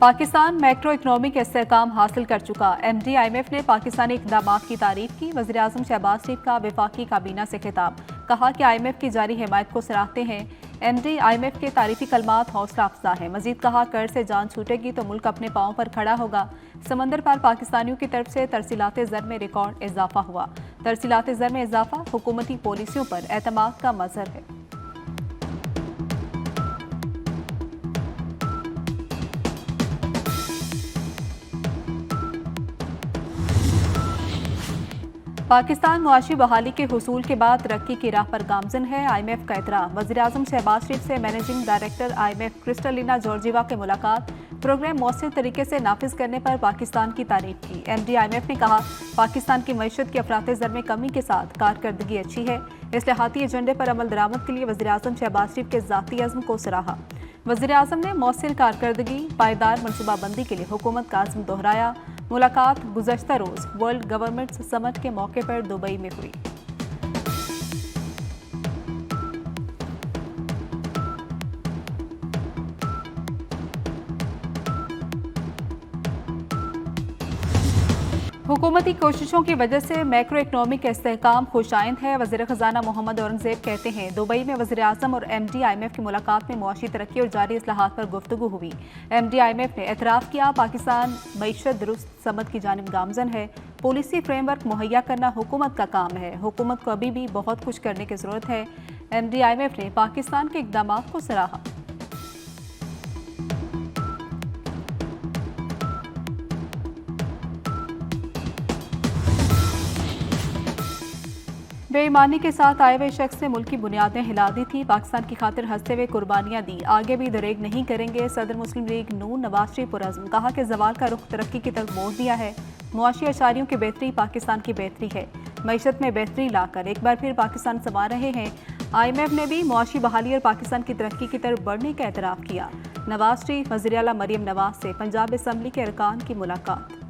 Pakistan macro economic इस्तेहकाम हासिल कर चुका। MD IMF ने पाकिस्तानी इक़दाम की तारीफ की। वज़ीर-ए-आज़म शहबाज शरीफ का वफाकी काबीना से खिताब, कहा कि IMF की जारी हिमायत को सराहते हैं। MD IMF के तारीफी कलमात हौसला अफजा है। मजीद कहा, कर्ज से जान छूटेगी तो मुल्क अपने पाँव पर खड़ा होगा। समंदर पार पाकिस्तानियों की तरफ से तरसीलात ज़र में रिकॉर्ड इजाफा हुआ। तरसीलात ज़र में इजाफा हुकूमती पॉलिसियों पर एतमाद का मज़हर है। पाकिस्तान मुआशी बहाली के हुसूल के बाद तरक्की की राह पर गामजन है। IMF का एतराफ़। वज़ीर-ए-आज़म शहबाज शरीफ से managing director IMF Kristalina Georgieva की मुलाकात। प्रोग्राम मौसर तरीके से नाफिज करने पर पाकिस्तान की तारीफ की। MD IMF ने कहा, पाकिस्तान की मईशत की अफराते ज़र में कमी के साथ कारकर्दगी अच्छी है। इस्लाहाती एजेंडे पर अमल दरामद के लिए वज़ीर-ए-आज़म शहबाज शरीफ के ज़ाती अज़्म को सराहा। वज़ीर-ए-आज़म ने मौसर कारकर्दगी पायदार मनसूबाबंदी के लिए हुकूमत का अज़्म दोहराया। मुलाकात गुज़श्ता रोज़ वर्ल्ड गवर्नमेंट्स समिट के मौके पर दुबई में हुई। हुकूमती कोशिशों की वजह से मैक्रो इकनॉमिक इस्तेहकाम खुशाइंद है। वज़ीर ख़जाना मोहम्मद औरंगज़ेब कहते हैं, दुबई में वज़ीर-ए-आज़म और MD IMF की मुलाकात में मुआशी तरक्की और जारी इस्लाहात पर गुफ्तगू हुई। MD IMF ने एतराफ़ किया, पाकिस्तान मईशत दुरुस्त समत की जानिब गामजन है। पॉलिसी फ्रेमवर्क मुहैया करना हुकूमत का काम है। हुकूमत को अभी भी बहुत कुछ करने की ज़रूरत है। MD IMF ने पाकिस्तान के इक़दाम को सराहा। बेईमानी के साथ आए हुए शख्स ने मुल्क की बुनियादें हिला दी थी। पाकिस्तान की खातिर हंसते हुए कुर्बानियां दी। आगे भी दरेग नहीं करेंगे। सदर मुस्लिम लीग नून नवाज शरीफ पुरअज़्म, कहा कि जवाल का रुख तरक्की की तरफ मोड़ दिया है। मुआशी अशारियों की बेहतरी पाकिस्तान की बेहतरी है। मईशत में बेहतरी लाकर एक बार फिर पाकिस्तान संवार रहे हैं। IMF ने भी मुआशी बहाली और पाकिस्तान की तरक्की की तरफ बढ़ने का एतराफ़ किया। नवाज शरीफ वज़ीर आला मरियम नवाज से पंजाब असम्बली के अरकान की मुलाकात।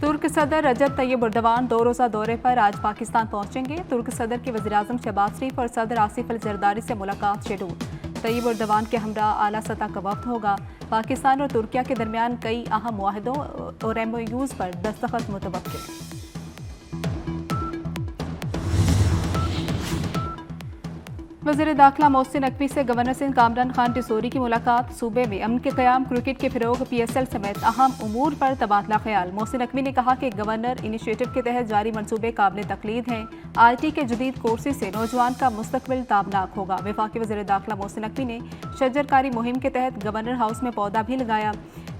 तुर्क सदर रजब तैयब एर्दोगान 2 रोज़ा दौरे पर आज पाकिस्तान पहुंचेंगे। तुर्क सदर के वज़ीर-ए-आज़म शहबाज शरीफ और सदर आसिफ अल जरदारी से मुलाकात शेड्यूल। तैयब एर्दोगान के हमरा आला सतह का वफ़द होगा। पाकिस्तान और तुर्किया के दरमियान कई अहम मुआहदों और MOUs पर दस्तखत मुतवक्किल। वज़ीर दाखिला मोहसिन नकवी से गवर्नर सिंध कामरान खान टिसोरी की मुलाकात। सूबे में अमन के क़याम, क्रिकेट के फ़रोग़, PSL समेत अहम उमूर पर तबादला ख्याल। मोहसिन नकवी ने कहा कि गवर्नर इनिशिएटिव के तहत जारी मनसूबे काबिल तकलीद हैं। IT के जदीद कोर्सेज से नौजवान का मुस्तकबिल ताबनाक होगा। वफाकी वज़ीर दाखिला मोहसिन नकवी ने शजरकारी मुहिम के तहत गवर्नर हाउस में पौधा भी लगाया।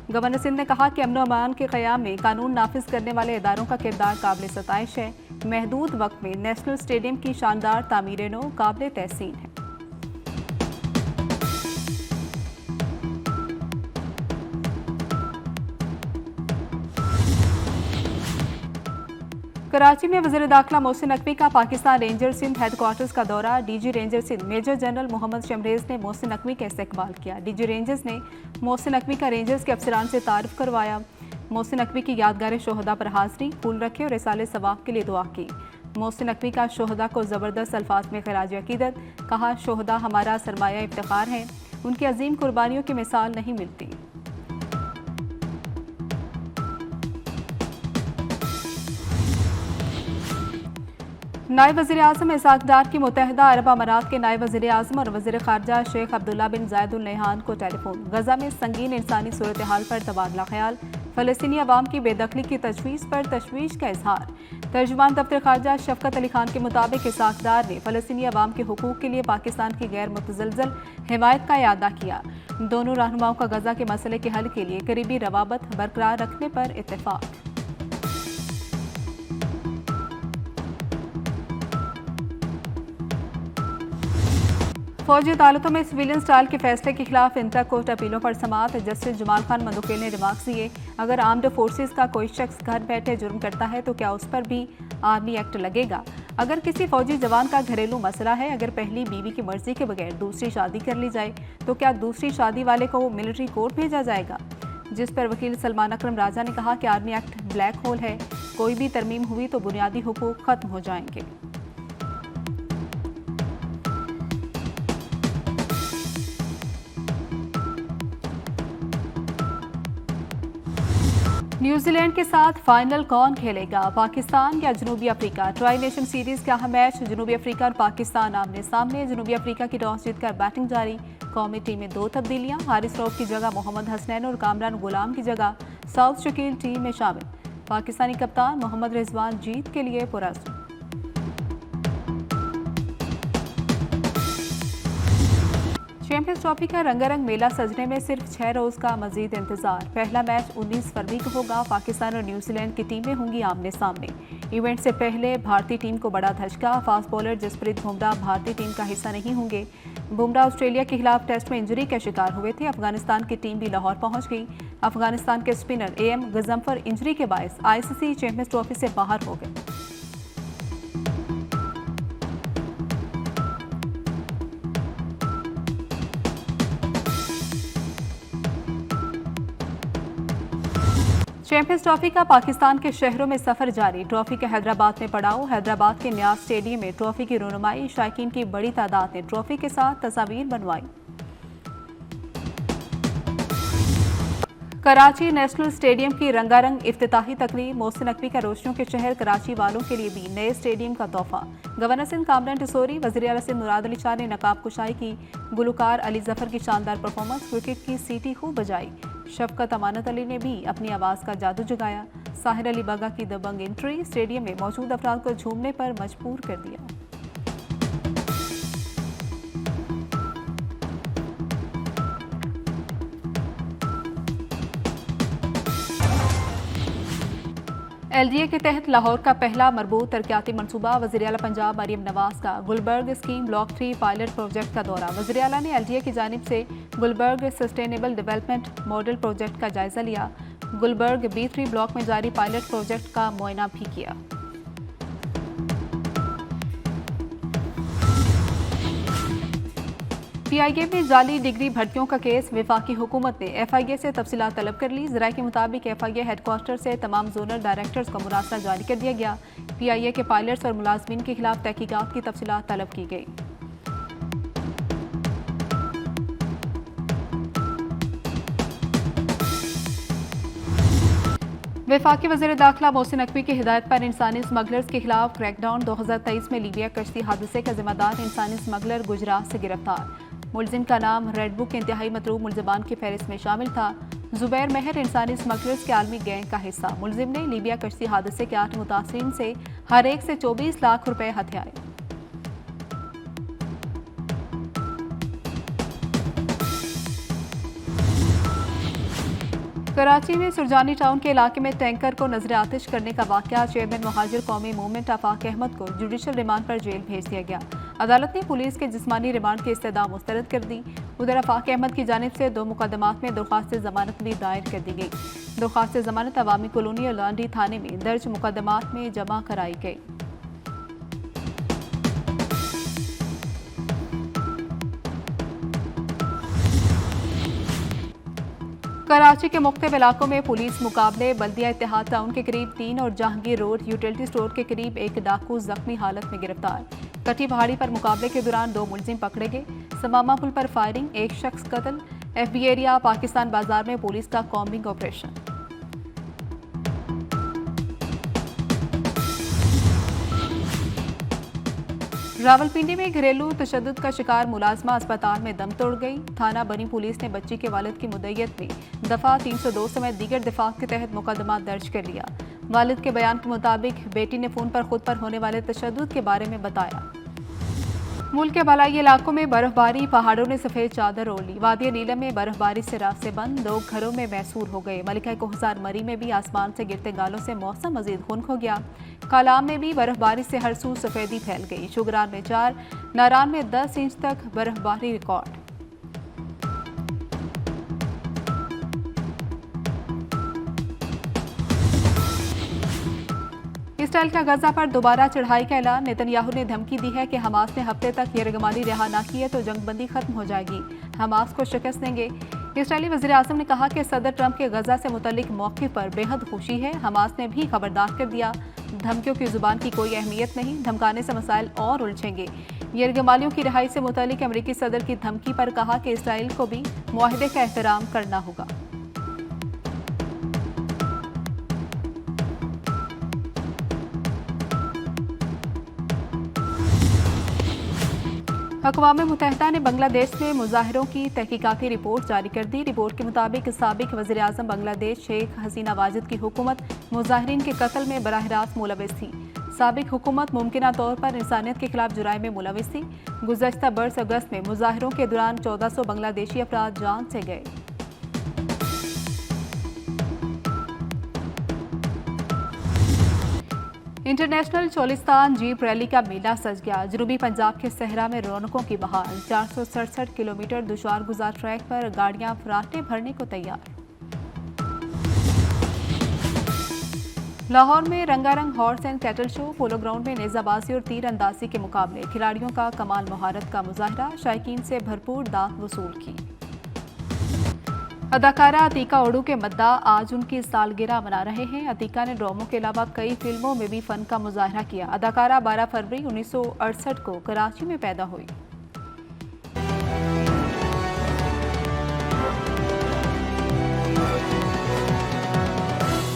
गवर्नर सिंध ने कहा कि अमन और अमान के क़याम में कानून नाफिज करने वाले इदारों का किरदार काबिल सताइश है। महदूद वक्त में नेशनल स्टेडियम की शानदार तामीर नो काबिल तहसीन है। कराची में वज़ीर दाखिला मोहसिन नकवी का पाकिस्तान रेंजर्स सिंध हेडक्वार्टर्स का दौरा। DG ranger Sindh major general Mohammad Shamraiz ने मोहसिन नकवी का इस्तकबाल किया। DG रेंजर्स ने मोहसिन नकवी का रेंजर्स के अफसरान से तारुफ करवाया। मोहसिन नकवी की यादगार शोहदा पर हाज़री, फूल रखे और इसाले सवाब के लिए दुआ की। मोहसिन नकवी का शोहदा को ज़बरदस्त अल्फाज में खराज अकीदत, कहा शोहदा हमारा सरमाया इफ्तिखार है, उनकी अजीम कुर्बानियों की मिसाल नहीं मिलती। नायब वज़ीर-ए-आज़म इसहाक़ डार की मुत्तहिदा अरब अमारात के नायब वज़ीर-ए-आज़म और वज़ीर ख़ारजा शेख अब्दुल्ला बिन ज़ायद अल नहयान को टेलीफोन। गज़ा में संगीन इंसानी सूरत हाल पर तबादला ख्याल। फ़लस्तीनी अवाम की बेदखली की तजवीज़ पर तशवीश का इजहार। तर्जुमान दफ्तर ख़ारजा शफ़क़त अली खान के मुताबिक इसहाक़ डार ने फ़लस्तीनी अवाम के हुकूक़ के लिए पाकिस्तान की गैर मुतज़लज़ल हिमायत का इआदा किया। दोनों रहनुमाओं का गज़ा के मसले के हल के लिए करीबी रवाबत बरकरार रखने पर इत्तेफ़ाक़। फौजी अदालतों में सिविलियन स्टाइल के फैसले के खिलाफ इंटर कोर्ट अपीलों पर समाअत। जस्टिस जमाल खान मंदुकेल ने रिमार्क्स दिए, अगर आर्म्ड फोर्सेस का कोई शख्स घर बैठे जुर्म करता है तो क्या उस पर भी आर्मी एक्ट लगेगा? अगर किसी फौजी जवान का घरेलू मसला है, अगर पहली बीवी की मर्जी के बगैर दूसरी शादी कर ली जाए तो क्या दूसरी शादी वाले को मिलिट्री कोर्ट भेजा जाएगा? जिस पर वकील सलमान अकरम राजा ने कहा कि आर्मी एक्ट ब्लैक होल है। कोई भी तरमीम हुई तो बुनियादी हुकूक खत्म हो जाएंगे। न्यूजीलैंड के साथ फाइनल कौन खेलेगा, पाकिस्तान या जनूबी अफ्रीका? ट्राई नेशन सीरीज का अहम मैच जनूबी अफ्रीका और पाकिस्तान आमने सामने। जनूबी अफ्रीका की टॉस जीतकर बैटिंग जारी। कौमी टीम में 2 तब्दीलियां, हारिस रऊफ की जगह मोहम्मद हसनैन और कामरान गुलाम की जगह साउथ शकील टीम में शामिल। पाकिस्तानी कप्तान मोहम्मद रिजवान जीत के लिए पुरअज़्म। चैंपियंस ट्रॉफी का रंगारंग मेला सजने में सिर्फ 6 रोज का मजीद इंतजार। पहला मैच 19 फरवरी को होगा। पाकिस्तान और न्यूजीलैंड की टीमें होंगी आमने सामने। इवेंट से पहले भारतीय टीम को बड़ा धचका। फास्ट बॉलर जसप्रीत बुमराह भारतीय टीम का हिस्सा नहीं होंगे। बुमराह ऑस्ट्रेलिया के खिलाफ टेस्ट में इंजरी का शिकार हुए थे। अफगानिस्तान की टीम भी लाहौर पहुंच गई। अफगानिस्तान के स्पिनर AM गजम्फर इंजरी के बायस ICC चैंपियंस ट्रॉफी से बाहर हो गए। चैंपियंस ट्रॉफी का पाकिस्तान के शहरों में सफर जारी। ट्रॉफी के हैदराबाद में पड़ाव। हैदराबाद के न्याज स्टेडियम में ट्रॉफी की रोनुमाई। शायकीन की बड़ी तादाद ने ट्रॉफी के साथ तस्वीर बनवाई। कराची नेशनल स्टेडियम की रंगारंग इफ्तिताही तकरीब। मोहसिन नकवी का रोशनियों के शहर कराची वालों के लिए भी नए स्टेडियम का तोहफा। गवर्नर सिंध कामरान टिसोरी, वज़ीर आला सिंध मुराद अली शाह ने नकाब कुशाई की। गुलकार अली जफर की शानदार परफॉर्मेंस। क्रिकेट की सीटी खूब बजाई। शफकत अमानत अली ने भी अपनी आवाज़ का जादू जगाया। साहिर अली बगा की दबंग एंट्री स्टेडियम में मौजूद अफराद को झूमने पर मजबूर कर दिया। LDA के तहत लाहौर का पहला मरबूत तरक्याती मनसूबा। वज़ीर आला पंजाब मरियम नवाज का Gulberg scheme block 3 pilot project का दौरा। वज़ीर आला ने LDA की जानिब से Gulberg sustainable development model project का जायजा लिया। गुलबर्ग B3 ब्लॉक में जारी पायलट प्रोजेक्ट का मुआयना भी किया। PIA में जाली डिग्री भर्तियों का केस। वफाकी हुकूमत ने FIA से तफसीलात तलब कर ली। ज़राए के मुताबिक FIA हेडक्वार्टर से तमाम जोनल डायरेक्टर्स को मुरासला जारी कर दिया गया। PIA के पायलट्स और मुलाजमीन के खिलाफ तहकीकात की तफसीलात तलब की गई। वफाकी वज़ीर दाखिला मोहसिन नकवी की हिदायत पर इंसानी स्मगलर्स के खिलाफ क्रैकडाउन। 2023 में लीबिया कश्ती हादसे का जिम्मेदार इंसानी स्मगलर गुजरात से गिरफ्तार। मुलजिम का नाम रेड बुक इंतहाई मतलूब मुलजमान की फहरिस्त में शामिल था। जुबैर मेहर इंसानी स्मगलर्स के आलमी गैंग का हिस्सा। मुलजिम ने लीबिया कश्ती हादसे के 8 मुतासरीन से हर एक से 24 लाख रुपए हथियाए। कराची में सुरजानी टाउन के इलाके में टैंकर को नजर आतिश करने का वाकया। चेयरमैन मुहाजिर कौमी मूवमेंट आफाक अहमद को जुडिशल रिमांड पर जेल भेज दिया गया। अदालत ने पुलिस के जिस्मानी रिमांड की इस्तदा मुस्तरद कर दी। उधर आफाक अहमद की जानिब से 2 मुकदमात में दरख्वास्त जमानत भी दायर कर दी गई। दरख्वास्त जमानत अवामी कॉलोनी और लांडी थाने में दर्ज मुकदमात में जमा कराई गई। कराची के मुख्तलिफ इलाकों में पुलिस मुकाबले। बल्दिया इत्तेहाद टाउन के करीब 3 और जहांगीर रोड यूटिलिटी स्टोर के करीब एक डाकू जख्मी हालत में गिरफ्तार। कटी पहाड़ी पर मुकाबले के दौरान 2 मुलजिम पकड़े गए। समामा पुल पर फायरिंग, एक शख्स कत्ल। FB एरिया पाकिस्तान बाजार में पुलिस का कॉम्बिंग ऑपरेशन। रावलपिंडी में घरेलू तशद्दुद का शिकार मुलाजमा अस्पताल में दम तोड़ गई। थाना बनी पुलिस ने बच्ची के वालिद की मुद्दत में दफा 302 समेत दीगर दफात के तहत मुकदमा दर्ज कर लिया। वालिद के बयान के मुताबिक बेटी ने फोन पर खुद पर होने वाले तशद्दुद के बारे में बताया। मुल्क के बलाई इलाकों में बर्फबारी। पहाड़ों ने सफेद चादर ओढ़ ली। वादी नीलम में बर्फबारी से रास्ते बंद। लोग घरों में मैसूर हो गए। मलिका कोहसार मरी में भी आसमान से गिरते गालों से मौसम मजीद खुनक हो गया। कालाम में भी बर्फबारी से हर सू सफेदी फैल गई। शुगरान में 4, नारान में 10 इंच तक बर्फबारी रिकॉर्ड। इसराइल का गजा पर दोबारा चढ़ाई का ऐलान। नेतन्याहू ने धमकी दी है कि हमास ने हफ्ते तक यरगमाली रिहा न की है तो जंगबंदी खत्म हो जाएगी। हमास को शिकस्त देंगे। इसराइली वज़ीर-ए-आज़म ने कहा कि सदर ट्रंप के गजा से मुतल्लिक मौक़िफ़ पर बेहद खुशी है। हमास ने भी खबरदार कर दिया, धमकियों की ज़ुबान की कोई अहमियत नहीं, धमकाने से मसाइल और उलझेंगे। यरगमालियों की रिहाई से मुतल्लिक अमरीकी सदर की धमकी पर कहा कि इसराइल को भी मुआहदे का एहतराम करना होगा। अक़वाम मुत्तहिदा ने बांग्लादेश में मुजाहिरों की तहकीकाती रिपोर्ट जारी कर दी। रिपोर्ट के मुताबिक साबिक वज़ीर-ए-आज़म बांग्लादेश शेख हसीना वाजिद की हुकूमत मुजाहिरीन के कत्ल में बराह रास्त मुलविस थी। साबिक हुकूमत मुमकिना तौर पर इंसानियत के खिलाफ जुराइम में मुलविस थी। गुज़श्ता बरस अगस्त में मुजाहिरों के दौरान 1400 बांग्लादेशी अफराद जान से गए। इंटरनेशनल चोलिस्तान जीप रैली का मेला सज गया। जनूबी पंजाब के सहरा में रौनकों की बहार। 467 किलोमीटर दुश्वार गुजार ट्रैक पर गाड़ियां फराटे भरने को तैयार। लाहौर में रंगारंग horse and cattle show, polo ground में नेजाबाजी और तीर अंदाजी के मुकाबले। खिलाड़ियों का कमाल महारत का मुजाहरा, शायकीन से भरपूर दांत वसूल की। अदाकारा अतीका ओडू के मद्दा आज उनकी सालगिरह मना रहे हैं। अतीका ने ड्रामों के अलावा कई फिल्मों में भी फन का मुजाहरा किया। अदाकारा 12 फरवरी 1968 को कराची में पैदा हुई।